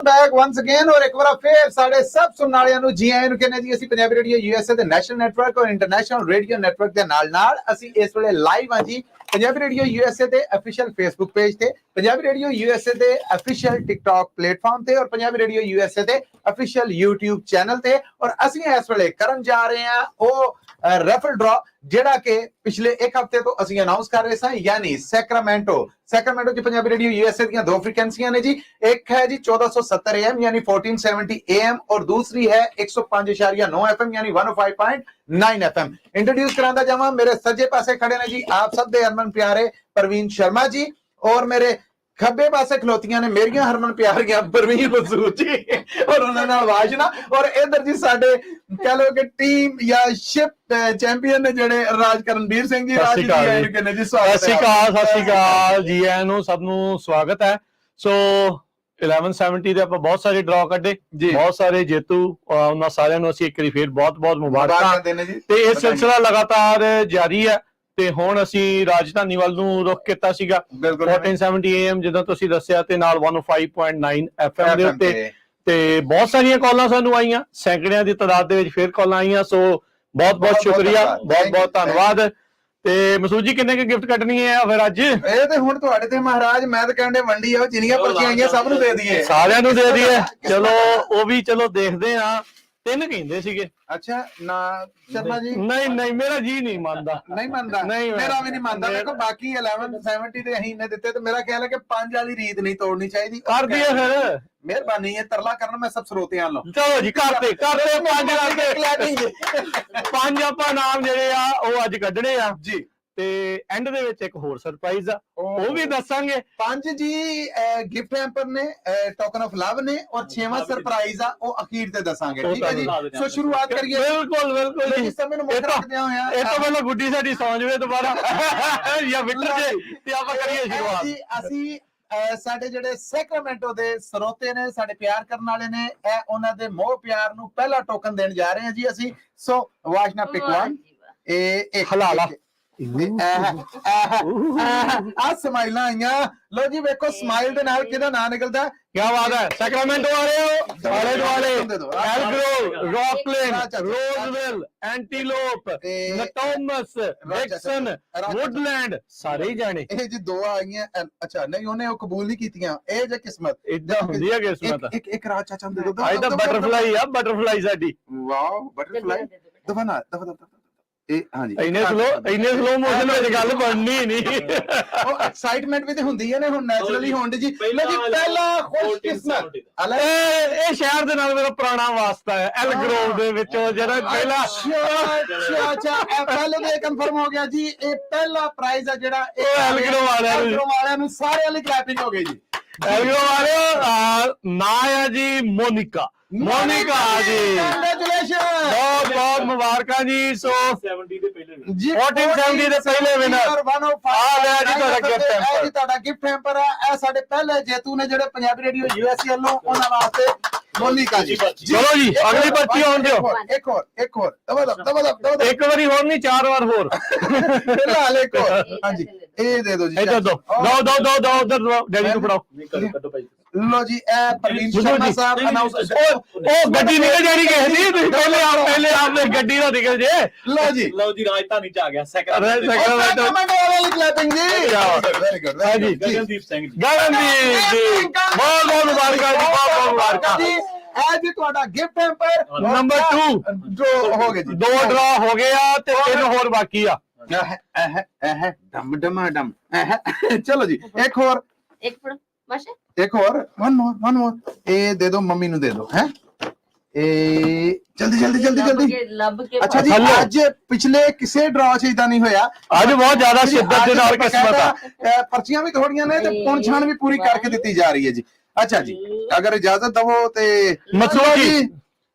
Back once again और एक बार फिर साढ़े सब सुनने वालियां नु जी आयां नु कहने जी ਅਸੀਂ ਪੰਜਾਬੀ ਰੇਡੀਓ ਯੂਐਸਏ ਦੇ ਨੈਸ਼ਨਲ ਨੈਟਵਰਕ ਔਰ ਇੰਟਰਨੈਸ਼ਨਲ ਰੇਡੀਓ ਨੈਟਵਰਕ ਦੇ ਨਾਲ ਅਸੀਂ ਇਸ ਵੇਲੇ ਲਾਈਵ ਹਾਂ ਜੀ ਪੰਜਾਬੀ ਰੇਡੀਓ ਯੂਐਸਏ ਦੇ ਅਫੀਸ਼ੀਅਲ ਫੇਸਬੁੱਕ ਪੇਜ ਤੇ ਪੰਜਾਬੀ ਰੇਡੀਓ ਯੂਐਸਏ ਦੇ ਅਫੀਸ਼ੀਅਲ ਟਿਕਟੌਕ ਪਲੇਟਫਾਰਮ ਤੇ ਔਰ ਪੰਜਾਬੀ ਰੇਡੀਓ ਯੂਐਸਏ ਦੇ ਅਫੀਸ਼ੀਅਲ YouTube ਚੈਨਲ ਤੇ ਔਰ ਅਸੀਂ ਇਸ ਵੇਲੇ ਕਰਨ ਜਾ ਰਹੇ ਹਾਂ ਉਹ ਰੈਫਲ ਡਰਾ ਜਿਹੜਾ ਕਿ ਪਿਛਲੇ ਇੱਕ ਹਫ਼ਤੇ ਤੋਂ ਅਸੀਂ ਅਨਾਉਂਸ ਕਰ ਰਹੇ ਸਾਂ ਯਾਨੀ ਸੈਕਰਾਮੈਂਟੋ ਚ ਪੰਜਾਬੀ ਰੇਡੀਓ ਯੂਐਸਏ ਦੀਆਂ ਦੋ ਫ੍ਰੀਕੁਐਂਸੀਆਂ ਨੇ ਜੀ ਇੱਕ ਹੈ ਜੀ 1470 AM यानी 1470 AM और दूसरी है 105.9 FM यानी 105.9 FM। इंट्रोड्यूस करांदा जावां मेरे सज्जे पासे खड़े ने जी आप सब दे हरमन प्यारे परवीन शर्मा जी और मेरे खब्बे पासे खलोतियां ने मेरियां हरमन प्यारियां परवीन मसूद जी और उन्हां नाल वाशना और इधर जी साडे कह लो कि टीम या शिप चैंपियन ने जेड़े राज करनवीर सिंह जी राज जी आए ने जी स्वागत है। सत श्री अकाल जी आयां नूं सब नूं स्वागत है। सो 1170 ਦੇ ਆਪਾਂ ਬਹੁਤ ਸਾਰੇ ਡਰਾ ਕੱਢੇ ਬਹੁਤ ਸਾਰੇ ਜੇਤੂ ਉਹਨਾਂ ਸਾਰਿਆਂ ਨੂੰ ਅਸੀਂ ਇੱਕ ਵਾਰੀ ਫੇਰ ਬਹੁਤ ਮੁਬਾਰਕਾਂ ਦਿੰਦੇ ਜੀ ਤੇ ਇਹ ਸਿਲਸਿਲਾ ਲਗਾਤਾਰ ਜਾਰੀ ਹੈ ਤੇ ਹੁਣ ਅਸੀਂ ਰਾਜਧਾਨੀ ਵੱਲ ਨੂੰ ਰੁਖ ਕੀਤਾ ਸੀਗਾ 1470 AM ਜਦੋਂ ਤੁਸੀਂ ਦੱਸਿਆ ਤੇ ਨਾਲ 105.9 FM ਦੇ ਉੱਤੇ ਤੇ ਬਹੁਤ ਸਾਰੀਆਂ ਕਾਲਾਂ ਸਾਨੂੰ ਆਈਆਂ ਸੈਂਕੜਿਆਂ ਦੀ ਤਾਦਾਦ ਦੇ ਵਿੱਚ ਫੇਰ ਕਾਲਾਂ ਆਈਆਂ ਸੋ ਬਹੁਤ ਸ਼ੁਕਰੀਆ ਬਹੁਤ ਧੰਨਵਾਦ ਤੇ ਮਸੂਦ ਜੀ ਕਿੰਨੇ ਕੁ ਗਿਫਟ ਕੱਢਣੀ ਹੈ ਫਿਰ ਅੱਜ ਇਹ ਤੇ ਹੁਣ ਤੁਹਾਡੇ ਤੇ ਮਹਾਰਾਜ ਮੈਂ ਤਾਂ ਕਹਿੰਦੇ ਵੰਡੀ ਆ ਜਿੰਨੀਆਂ ਪਰਚੀਆਂ ਆਈਆਂ ਸਭ ਨੂੰ ਦੇ ਦਈਏ ਸਾਰਿਆਂ ਨੂੰ ਦੇ ਦਈਏ ਚਲੋ ਉਹ ਵੀ ਚਲੋ ਦੇਖਦੇ ਆ ਤਿੰਨ ਕਹਿੰਦੇ ਸੀਗੇ ਅੱਛਾ ਨਾ ਸ਼ਰਮਾ ਜੀ ਨਹੀਂ ਮੇਰਾ ਜੀ ਨਹੀਂ ਮੰਨਦਾ ਮੇਰਾ ਵੀ ਨਹੀਂ ਮੰਨਦਾ ਦੇਖੋ ਬਾਕੀ 1170 ਦੇ ਅਸੀਂ ਨੇ ਦਿੱਤੇ ਤੇ ਮੇਰਾ ਖਿਆਲ ਹੈ ਕਿ 5 ਵਾਲੀ ਰੀਤ ਨਹੀਂ ਤੋੜਨੀ ਚਾਹੀਦੀ ਕਰ ਦਈਏ ਫਿਰ ਮਿਹਰਬਾਨੀ ਹੈ ਤਰਲਾ ਕਰਨਾ ਮੈਂ ਸਭ ਸਰੋਤਿਆਂ ਨੂੰ ਚਲੋ ਜੀ ਕਰਦੇ 5 ਆਪਾਂ ਨਾਮ ਜਿਹੜੇ ਆ ਉਹ ਅੱਜ ਕੱਢਣੇ ਆ ਜੀ ਤੇ ਐਂਡ ਦੇ ਵਿੱਚ ਇੱਕ ਹੋਰ ਸਰਪ੍ਰਾਈਜ਼ ਆ ਉਹ ਵੀ ਦੱਸਾਂਗੇ 5 ਜੀ ਗਿਫਟ ਹੈਂਪਰ ਨੇ ਟੋਕਨ ਆਫ ਲਵ ਨੇ ਔਰ 6ਵਾਂ ਸਰਪ੍ਰਾਈਜ਼ ਆ ਉਹ ਅਖੀਰ ਤੇ ਦੱਸਾਂਗੇ ਠੀਕ ਹੈ ਜੀ ਸੋ ਸ਼ੁਰੂਆਤ ਕਰੀਏ ਬਿਲਕੁਲ ਜੀ ਇਸ ਸਮੇਂ ਨੂੰ ਮੁੱਖ ਰੱਖਦੇ ਹੋਏ ਆ ਇਹ ਤੋਂ ਪਹਿਲਾਂ ਗੁੱਡੀ ਸਾਡੀ ਸੌਂ ਜਵੇ ਦੁਬਾਰਾ ਜਾਂ ਵਿਕਟਰ ਜੇ ਤੇ ਆਪਾਂ ਕਰੀਏ ਸ਼ੁਰੂਆਤ ਜੀ ਅਸੀਂ ਸਾਡੇ ਜਿਹੜੇ ਸੈਕਰਾਮੈਂਟੋ ਦੇ ਸਰੋਤੇ ਨੇ ਸਾਡੇ ਪਿਆਰ ਕਰਨ ਵਾਲੇ ਨੇ ਇਹ ਉਹਨਾਂ ਦੇ ਮੋਹ ਪਿਆਰ ਨੂੰ ਪਹਿਲਾ ਟੋਕਨ ਦੇਣ ਜਾ ਰਹੇ ਹਾਂ ਜੀ ਅਸੀਂ ਸੋ ਵਾਸ਼ਨਾ ਪਿਕ 1 ਇਹ ਹਲਾਲਾ ਆ ਸਮਾਈਲਾਂ ਆਈਆਂ ਲੋ ਜੀ ਵੇਖੋ ਸਮਾਈਲ ਦੇ ਨਾਲ ਕਿਹਦਾ ਨਾਂ ਨਿਕਲਦਾ ਕੀ ਬਾਤ ਹੈ ਸੈਕਰਾਮੈਂਟੋ ਆਲੇ ਦੁਆਲੇ ਐਲਗਰੋ ਰੌਕਲੈਂਡ ਰੋਜ਼ਵਿਲ ਐਂਟੀਲੋਪ ਨਟੋਮਸ ਵੈਕਸਨ ਵੁੱਡਲੈਂਡ ਸਾਰੇ ਹੀ ਜਾਣੇ ਇਹ ਜੀ ਦੋ ਆਈਆਂ ਅੱਛਾ ਨਹੀਂ ਉਹਨੇ ਉਹ ਕਬੂਲ ਨਹੀਂ ਕੀਤੀਆਂ ਇਹ ਜੇ ਕਿਸਮਤ ਇਦਾਂ ਹੁੰਦੀ ਹੈ ਕਿਸਮਤ ਇੱਕ ਰਾਜ ਚਾਚਾ ਦੇ ਦੋ ਅੱਜ ਤਾਂ ਬਟਰਫਲਾਈ ਆ ਬਟਰਫਲਾਈ ਸਾਡੀ ਵਾਓ ਬਟਰਫਲਾਈ ਦਫਨਾ ਇਹ ਹਾਂਜੀ ਇੰਨੇ ਸਲੋ ਮੋਸ਼ਨ ਵਿੱਚ ਗੱਲ ਬਣਨੀ ਨਹੀਂ ਉਹ ਐਕਸਾਈਟਮੈਂਟ ਵੀ ਤੇ ਹੁੰਦੀ ਹੈ ਨੇ ਹੁਣ ਨੈਚੁਰਲੀ ਹੋਣ ਦੀ ਜੀ ਲੋ ਜੀ ਪਹਿਲਾ ਖੁਸ਼ਕਿਸਮਤ ਇਹ ਸ਼ਹਿਰ ਦੇ ਨਾਲ ਮੇਰਾ ਪੁਰਾਣਾ ਵਾਸਤਾ ਹੈ ਐਲ ਗਰੋਵ ਦੇ ਵਿੱਚੋਂ ਜਿਹੜਾ ਪਹਿਲਾ ਅੱਛਾ ਇਹ ਪਹਿਲੇ ਤੇ ਕਨਫਰਮ ਹੋ ਗਿਆ ਜੀ ਇਹ ਪਹਿਲਾ ਪ੍ਰਾਈਜ਼ ਹੈ ਜਿਹੜਾ ਇਹ ਐਲ ਗਰੋਵ ਵਾਲਿਆਂ ਨੂੰ ਸਾਰਿਆਂ ਲਈ ਕਲੈਪਿੰਗ ਹੋ ਗਈ ਜੀ ਐਲ ਗਰੋਵ ਵਾਲਿਓ ਨਾਂ ਹੈ ਜੀ ਮੋਨਿਕਾ ਜੀ ਕੰਗ੍ਰੈਚੁਲੇਸ਼ਨ ਬਹੁਤ ਮੁਬਾਰਕਾਂ ਜੀ ਸੋ 70 ਦੇ ਪਹਿਲੇ ਜੀ 1470 ਦੇ ਪਹਿਲੇ ਵਿਨਰ ਆ ਲਿਆ ਜੀ ਤੁਹਾਡਾ ਗਿਫਟ ਹੈਂਪਰ ਇਹ ਜੀ ਤੁਹਾਡਾ ਗਿਫਟ ਹੈਂਪਰ ਆ ਇਹ ਸਾਡੇ ਪਹਿਲੇ ਜੇਤੂ ਨੇ ਜਿਹੜੇ ਪੰਜਾਬੀ ਰੇਡੀਓ ਯੂਐਸਏ ਵੱਲੋਂ ਉਹਨਾਂ ਵਾਸਤੇ ਮੋਨਿਕਾ ਜੀ ਚਲੋ ਜੀ ਅਗਲੀ ਪਰਚੀ ਆਉਣ ਦਿਓ ਇੱਕ ਹੋਰ ਦਬਾ ਇੱਕ ਵਾਰੀ ਹੋਰ ਨਹੀਂ 4 ਵਾਰ ਹੋਰ ਫਿਲਹਾਲ ਇੱਕ ਹੋਰ ਹਾਂਜੀ ਇਹ ਦੇ ਦਿਓ ਜੀ ਇੱਧਰ ਦੋ ਉਧਰ ਡੈਡੀ ਨੂੰ ਫੜਾਓ ਕੱਢੋ ਭਾਈ ਲੋ ਜੀ ਇਹ ਪ੍ਰਵੀਨ ਸ਼ਰਮਾ ਸਾਹਿਬ ਅਨਾਉਂਸ ਉਹ ਗੱਡੀ ਨਿਕਲ ਜਾਣੀ ਕਿਸੇ ਦੀ ਤੁਸੀਂ ਪਹਿਲੇ ਆਪਨੇ ਗੱਡੀ ਦਾ ਨਿਕਲ ਜੇ ਲੋ ਜੀ ਰਾਜਧਾਨੀ ਚ ਆ ਗਿਆ ਸੈਕੰਡ ਕਮੈਂਟ ਵਾਲੀ ਕਲੈਪਿੰਗ ਜੀ ਵੈਰੀ ਗੁੱਡ ਹਾਂਜੀ ਗਗਨਦੀਪ ਸਿੰਘ ਜੀ ਬਹੁਤ ਮੁਬਾਰਕਾਂ ਜੀ ਬਹੁਤ ਮੁਬਾਰਕਾਂ ਜੀ ਇਹ ਜੀ ਤੁਹਾਡਾ ਗਿਫਟ ਹੈਂਪਰ ਨੰਬਰ 2 ਜੋ ਹੋ ਗਏ ਜੀ 2 ਡਰਾ ਹੋ ਗਿਆ ਤੇ 3 ਹੋਰ ਬਾਕੀ ਆ ਡਮ ਚਲੋ ਜੀ ਇੱਕ ਹੋਰ ਇੱਕ ਹੋਰ one more ਇਹ ਦੇ ਦੋ ਮੰਮੀ ਨੂੰ ਦੇ ਦੋ ਹੈ ਇਹ ਜਲਦੀ ਅੱਛਾ ਜੀ ਅੱਜ ਪਿਛਲੇ ਕਿਸੇ ਡਰਾ ਚ ਇਦਾਂ ਨਹੀਂ ਹੋਇਆ ਅੱਜ ਬਹੁਤ ਜ਼ਿਆਦਾ ਸ਼ਿੱਦਤ ਦੇ ਨਾਲ ਕਿਸਮਤ ਆ ਪਰਚੀਆਂ ਵੀ ਥੋੜੀਆਂ ਨੇ ਤੇ ਪੁੰਛਾਣ ਵੀ ਪੂਰੀ ਕਰਕੇ ਦਿੱਤੀ ਜਾ ਰਹੀ ਹੈ ਜੀ ਅੱਛਾ ਜੀ ਅਗਰ ਇਜਾਜ਼ਤ ਦਵੋ ਤੇ ਮਸੂਦ ਜੀ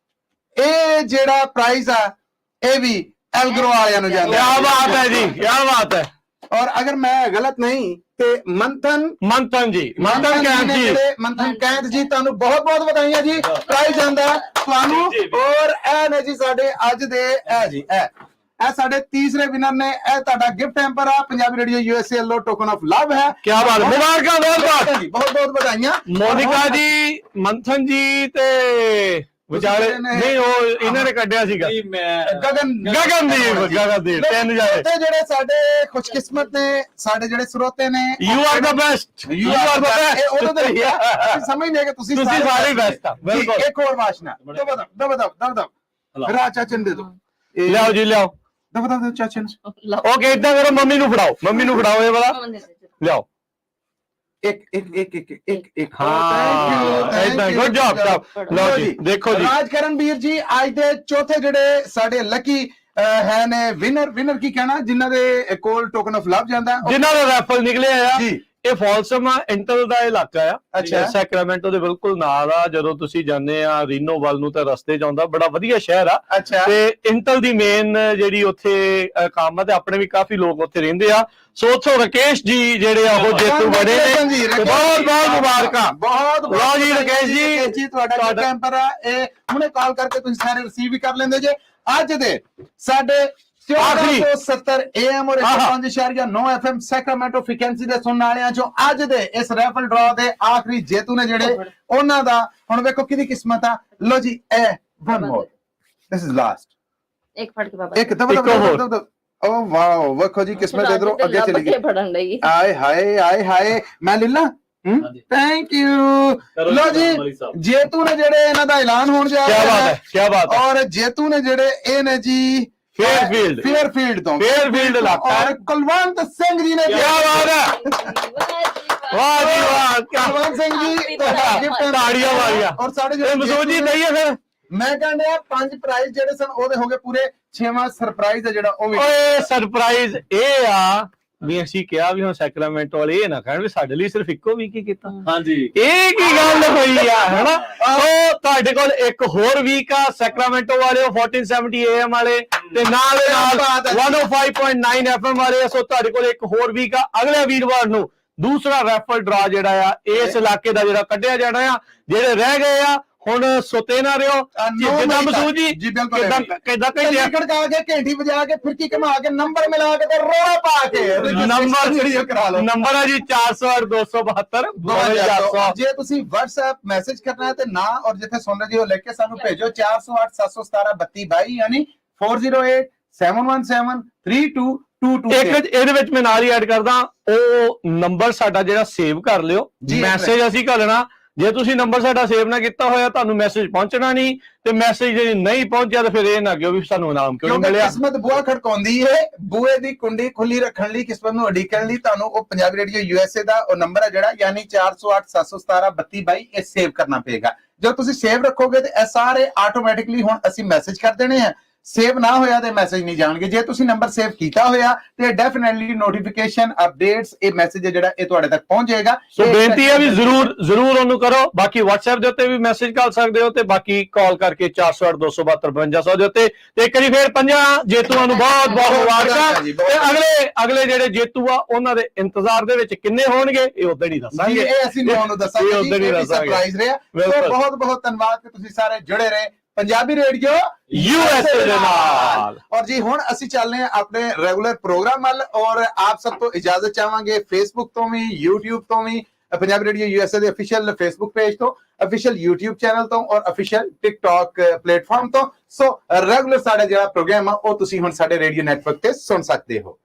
ਇਹ ਜਿਹੜਾ ਪ੍ਰਾਈਜ਼ ਆ ਇਹ ਵੀ ਐਲਗਰੋ ਵਾਲਿਆਂ ਨੂੰ ਜਾਂਦਾ ਕੀ ਬਾਤ ਹੈ ਜੀ ਕੀ ਬਾਤ ਹੈ और अगर मैं गलत नहीं तो मंथन कैंथ जी ਤੁਹਾਨੂੰ ਬਹੁਤ ਵਧਾਈਆਂ ਜੀ ਪ੍ਰਾਈਜ਼ ਜਾਂਦਾ ਤੁਹਾਨੂੰ ਔਰ ਇਹ ਨੇ ਜੀ ਸਾਡੇ ਅੱਜ ਦੇ ਇਹ ਜੀ ਇਹ ਸਾਡੇ ਤੀਸਰੇ ਵਿਨਰ ਨੇ। ਇਹ ਤੁਹਾਡਾ ਗਿਫਟ ਹੈਂਪਰ ਆ ਪੰਜਾਬੀ ਰੇਡੀਓ USA ਵੱਲੋਂ ਟੋਕਨ ਆਫ ਲਵ ਹੈ। ਕੀ ਬਾਤ, ਮੁਬਾਰਕਾਂ ਬਹੁਤ ਜੀ, ਬਹੁਤ ਬਹੁਤ ਵਧਾਈਆਂ। ਮੋਨਿਕਾ ਜੀ, ਮੰਥਨ ਜੀ ਤੇ ਵਿਚਾਰੇ ਨਹੀਂ ਉਹ ਇਹਨਾਂ ਨੇ ਕੱਢਿਆ ਸੀਗਾ ਜੀ ਮੈਂ ਗਗਨਦੀਪ ਤਿੰਨ ਜਾਣੇ ਤੇ ਜਿਹੜੇ ਸਾਡੇ ਖੁਸ਼ਕਿਸਮਤ ਨੇ, ਸਾਡੇ ਜਿਹੜੇ ਸਰੋਤੇ ਨੇ, you are the best, you are the best. ਉਦੋਂ ਦੇ ਅਸੀਂ ਸਮਝਦੇ ਕਿ ਤੁਸੀਂ ਸਾਰੇ ਬੈਸਟ ਆ। ਬਿਲਕੁਲ। ਇੱਕ ਹੋਰ ਵਾਸ਼ਨਾ ਦਬ ਰਾ ਚਾਚਨ ਦੇ ਦੋ, ਲਿਆਓ ਜੀ ਲਿਆਓ, ਦਬ ਚਾਚਨ। ਓਕੇ ਇਦਾਂ ਕਰੋ, ਮੰਮੀ ਨੂੰ ਫੜਾਓ ਇਹ ਵਾਲਾ ਲਿਆਓ। ਇੱਕ ਹਾਂ ਇਦਾਂ ਗੁੱਡ ਜੌਬ। ਲਓ ਜੀ ਦੇਖੋ ਜੀ, ਰਾਜਕਰਨਵੀਰ ਜੀ ਅੱਜ ਦੇ ਚੌਥੇ ਜਿਹੜੇ ਸਾਡੇ ਲੱਕੀ ਹੈ ਨੇ ਵਿਨਰ ਕੀ ਕਹਿਣਾ, ਜਿਨ੍ਹਾਂ ਦੇ ਕੋਲ ਟੋਕਨ ਆਫ ਲਵ ਜਾਂਦਾ, ਜਿਨ੍ਹਾਂ ਦਾ ਰੈਫਲ ਨਿਕਲਿਆ ਆ ਜੀ। ਇਹ ਫਾਲਸਮ ਆ, ਇੰਟਲ ਦਾ ਇਲਾਕਾ ਆ। ਅੱਛਾ। ਸੈਕਰਾਮੈਂਟੋ ਦੇ ਬਿਲਕੁਲ ਨਾਲ ਆ। ਜਦੋਂ ਤੁਸੀਂ ਜਾਂਦੇ ਆ ਰੀਨੋ ਵੱਲ ਨੂੰ ਤਾਂ ਰਸਤੇ 'ਚ ਆਉਂਦਾ, ਬੜਾ ਵਧੀਆ ਸ਼ਹਿਰ ਆ। ਅੱਛਾ। ਤੇ ਇੰਟਲ ਦੀ ਮੇਨ ਜਿਹੜੀ ਉੱਥੇ ਕੰਮ ਆ, ਤੇ ਆਪਣੇ ਵੀ ਕਾਫੀ ਲੋਕ ਉੱਥੇ ਰਹਿੰਦੇ ਆ। ਸੋ ਉੱਥੋਂ ਰਾਕੇਸ਼ ਜੀ ਜਿਹੜੇ ਆ ਉਹ ਜੇਤੂ ਬਣੇ ਨੇ, ਬਹੁਤ ਬਹੁਤ ਮੁਬਾਰਕਾਂ। ਬਹੁਤ ਲਓ ਜੀ ਰਾਕੇਸ਼ ਜੀ, ਤੁਹਾਡਾ ਕੈਂਪਰ ਆ। ਇਹ ਹੁਣੇ ਕਾਲ ਕਰਕੇ ਤੁਸੀਂ ਸਾਰੇ ਰਿਸੀਵ ਵੀ ਕਰ ਲੈਂਦੇ ਜੇ। ਅੱਜ ਦੇ ਸਾਡੇ 1470 AM ਔਰ 105.9 FM ਸੈਕਰਾਮੈਂਟੋ ਫ੍ਰੀਕੁਐਂਸੀ ਦੇ ਸੁਣਨ ਵਾਲਿਆਂ ਚੋਂ ਅੱਜ ਦੇ ਇਸ ਰੈਫਲ ਡਰਾ ਦੇ ਆਖਰੀ ਜੇਤੂ ਨੇ ਜਿਹੜੇ, ਉਹਨਾਂ ਦਾ ਹੁਣ ਵੇਖੋ ਕਿਹਦੀ ਕਿਸਮਤ ਆ। ਲੋ ਜੀ ਇਹ one more, this is last. ਇੱਕ ਫੜ ਕੇ ਬਾਬਾ, ਇੱਕ ਦਬ ਓ ਵਾਓ, ਵੇਖੋ ਜੀ ਕਿਸਮਤ ਇਧਰੋਂ ਅੱਗੇ ਚਲੀ ਗਈ। ਆਏ ਹਾਏ ਮੈਂ ਲੀਲਾ ਥੈਂਕ ਯੂ। ਲੋ ਜੀ ਜੇਤੂ ਨੇ ਜਿਹੜੇ, ਇਹਨਾਂ ਦਾ ਐਲਾਨ ਹੋਣ ਜਾ ਰਿਹਾ ਹੈ। ਕੀ ਬਾਤ ਹੈ। ਔਰ ਜੇਤੂ ਨੇ ਜਿਹੜੇ ਇਹ ਨੇ ਜੀ ਫੇਅਰਫੀਲਡ ਤੋਂ, ਫੇਅਰਫੀਲਡ ਇਲਾਕਾ। ਔਰ ਕੁਲਵੰਤ ਸਿੰਘ ਜੀ ਨੇ। ਕੀ ਬਾਤ ਹੈ, ਵਾਹ ਜੀ ਵਾਹ। ਕੁਲਵੰਤ ਸਿੰਘ ਜੀ ਤਾੜੀਆਂ ਮਾਰੀਆਂ। ਔਰ ਸਾਡੇ ਜਿਹੜੇ ਮਸੂਦ ਜੀ ਨਹੀਂ ਹੈ ਫਿਰ ਮੈਂ ਕਹਿੰਦੇ ਆ 5 ਪ੍ਰਾਈਜ਼ ਜਿਹੜੇ ਸਨ ਉਹਦੇ ਹੋ ਗਏ ਪੂਰੇ। 6ਵਾਂ ਸਰਪ੍ਰਾਈਜ਼ ਹੈ ਜਿਹੜਾ ਉਹ ਵੀ। ਓਏ ਸਰਪ੍ਰਾਈਜ਼ ਇਹ ਆ ਵੀ ਅਸੀਂ ਕਿਹਾ ਵੀ ਹੁਣ ਸੈਕਰਾਮੈਂਟੋ ਵਾਲੇ ਇਹ ਨਾ ਕਹਿਣ ਵੀ ਸਾਡੇ ਲਈ ਸਿਰਫ ਇੱਕੋ ਵੀ ਕੀ ਕੀਤਾ। ਹਾਂਜੀ, ਇਹ ਕੀ ਗੱਲ ਹੋਈ ਆ, ਹੈਨਾ। ਉਹ ਤੁਹਾਡੇ ਕੋਲ ਇੱਕ ਹੋਰ ਵੀਕ ਆ ਸੈਕਰਾਮੈਂਟੋ ਵਾਲੇ 1470 AM ਵਾਲੇ ਤੇ ਨਾਲ 105.9 FM ਵਾਲੇ। ਸੋ ਤੁਹਾਡੇ ਕੋਲ ਇੱਕ ਹੋਰ ਵੀਕ ਆ। ਅਗਲੇ ਵੀਰਵਾਰ ਨੂੰ ਦੂਸਰਾ ਰੈਫਲ ਡਰਾ ਜਿਹੜਾ ਆ ਇਸ ਇਲਾਕੇ ਦਾ ਜਿਹੜਾ ਕੱਢਿਆ ਜਾਣਾ ਆ। ਜਿਹੜੇ ਰਹਿ ਗਏ ਆ ਹੁਣ ਸੁੱਤੇ ਨਾ ਰਿਓ। ਜਿੱਦਾਂ ਮਸੂਦ ਜੀ ਕਿਦਾਂ ਕਹਿੰਦੇ ਆ, ਖੜਕਾ ਕੇ ਘੰਟੀ ਵਜਾ ਕੇ ਫਿਰਕੀ ਘੁਮਾ ਕੇ ਨੰਬਰ ਮਿਲਾ ਕੇ ਤੇ ਰੋਲਾ ਪਾ ਕੇ ਨੰਬਰ ਜਿਹੜੀ ਕਰਾ ਲਓ। ਨੰਬਰ ਹੈ ਜੀ 408 272 5200। ਜੇ ਤੁਸੀਂ WhatsApp ਮੈਸੇਜ ਕਰਨਾ ਹੈ ਤੇ ਨਾ ਔਰ ਜਿੱਥੇ ਸੁਣ ਰਹੇ ਜੀ ਉਹ ਲਿਖ ਕੇ ਸਾਨੂੰ ਭੇਜੋ 408 717 3222 ਯਾਨੀ 408 717 3222। ਇੱਕ ਇਹਦੇ ਵਿੱਚ ਮੈਂ ਨਾਲ ਹੀ ਐਡ ਕਰਦਾ, ਉਹ ਨੰਬਰ ਸਾਡਾ ਜਿਹੜਾ ਸੇਵ ਕਰ ਲਿਓ। ਮੈਸੇਜ ਅਸੀਂ ਘੱਲਣਾ, ਜੇ ਤੁਸੀਂ ਨੰਬਰ ਸਾਡਾ ਸੇਵ ਨਾ ਕੀਤਾ ਹੋਇਆ ਤੁਹਾਨੂੰ ਮੈਸੇਜ ਪਹੁੰਚਣਾ ਨਹੀਂ, ਤੇ ਮੈਸੇਜ ਜੇ ਨਹੀਂ ਪਹੁੰਚਿਆ ਤਾਂ ਫਿਰ ਇਹ ਨਾ ਕਿਉਂ ਵੀ ਸਾਨੂੰ ਇਨਾਮ ਕਿਉਂ ਨਹੀਂ ਮਿਲਿਆ। ਕਿਸਮਤ ਬੂਹਾ ਖੜਕਾਉਂਦੀ ਹੈ, ਬੂਹੇ ਦੀ ਕੁੰਡੀ ਖੁੱਲੀ ਰੱਖਣ ਲਈ, ਕਿਸਮਤ ਨੂੰ ਉਡੀਕਣ ਲਈ ਤੁਹਾਨੂੰ ਉਹ ਪੰਜਾਬੀ ਰੇਡੀਓ USA ਦਾ ਉਹ ਨੰਬਰ ਹੈ ਜਿਹੜਾ, ਯਾਨੀ 408 717 3222, ਇਹ ਸੇਵ ਕਰਨਾ ਪਏਗਾ। ਜਦੋਂ ਤੁਸੀਂ ਸੇਵ ਰੱਖੋਗੇ ਤੇ ਇਹ ਸਾਰੇ ਆਟੋਮੈਟਿਕਲੀ ਹੁਣ ਅਸੀਂ ਮੈਸੇਜ ਕਰ ਦੇਣੇ ਆ। ਸੇਵ ਨਾ ਹੋਇਆ ਤੇ ਮੈਸੇਜ ਨਹੀਂ ਜਾਣਗੇ। ਜੇ ਤੁਸੀਂ ਨੰਬਰ ਸੇਵ ਕੀਤਾ ਹੋਇਆ ਤੇ ਡੈਫੀਨਿਟਲੀ ਨੋਟੀਫਿਕੇਸ਼ਨ ਅਪਡੇਟਸ ਇਹ ਮੈਸੇਜ ਜਿਹੜਾ ਇਹ ਤੁਹਾਡੇ ਤੱਕ ਪਹੁੰਚ ਜਾਏਗਾ। ਸੋ ਬੇਨਤੀ ਹੈ ਵੀ ਜ਼ਰੂਰ ਉਹਨੂੰ ਕਰੋ। ਬਾਕੀ WhatsApp ਦੇ ਉੱਤੇ ਵੀ ਮੈਸੇਜ ਕਰ ਸਕਦੇ ਹੋ ਤੇ ਬਾਕੀ ਕਾਲ ਕਰਕੇ 408 272 5200 ਦੇ ਉੱਤੇ। ਤੇ ਇੱਕ ਵਾਰੀ ਫੇਰ 5 ਜੇਤੂਆਂ ਨੂੰ ਬਹੁਤ ਬਹੁਤ ਮੁਬਾਰਕਾਂ। ਤੇ ਅਗਲੇ ਜਿਹੜੇ ਜੇਤੂ ਆ ਉਹਨਾਂ ਦੇ ਇੰਤਜ਼ਾਰ ਦੇ ਵਿੱਚ ਕਿੰਨੇ ਹੋਣਗੇ ਇਹ ਉਦੋਂ ਹੀ ਦੱਸਾਂਗੇ। ਇਹ ਅਸੀਂ ਤੁਹਾਨੂੰ ਦੱਸਾਂਗੇ, ਇਹ ਸਰਪ੍ਰਾਈਜ਼ ਰਿਹਾ। ਬਹੁਤ ਬਹੁਤ ਧੰਨਵਾਦ ਕਿ ਤੁਸੀਂ ਸਾਰੇ ਜੁੜੇ ਰਹੇ ਪੰਜਾਬੀ ਰੇਡੀਓ USA ਦੇ ਨਾਲ। ਔਰ ਜੀ ਹੁਣ ਅਸੀਂ ਚੱਲਨੇ ਆ ਆਪਣੇ ਰੈਗੂਲਰ ਪ੍ਰੋਗਰਾਮ ਵੱਲ, ਔਰ ਆਪ ਸਭ ਤੋਂ ਇਜਾਜ਼ਤ ਚਾਹਾਂਗੇ Facebook ਤੋਂ ਵੀ, YouTube ਤੋਂ ਵੀ, ਪੰਜਾਬੀ ਰੇਡੀਓ USA ਦੇ ਅਫੀਸ਼ੀਅਲ Facebook ਪੇਜ ਤੋਂ, ਅਫੀਸ਼ੀਅਲ YouTube ਚੈਨਲ ਤੋਂ ਔਰ ਅਫੀਸ਼ੀਅਲ TikTok ਪਲੇਟਫਾਰਮ ਤੋਂ। ਸੋ ਰੈਗੂਲਰ ਸਾਡਾ ਜਿਹੜਾ ਪ੍ਰੋਗਰਾਮ ਆ ਉਹ ਤੁਸੀਂ ਹੁਣ ਸਾਡੇ ਰੇਡੀਓ ਨੈਟਵਰਕ ਤੇ ਸੁਣ ਸਕਦੇ ਹੋ।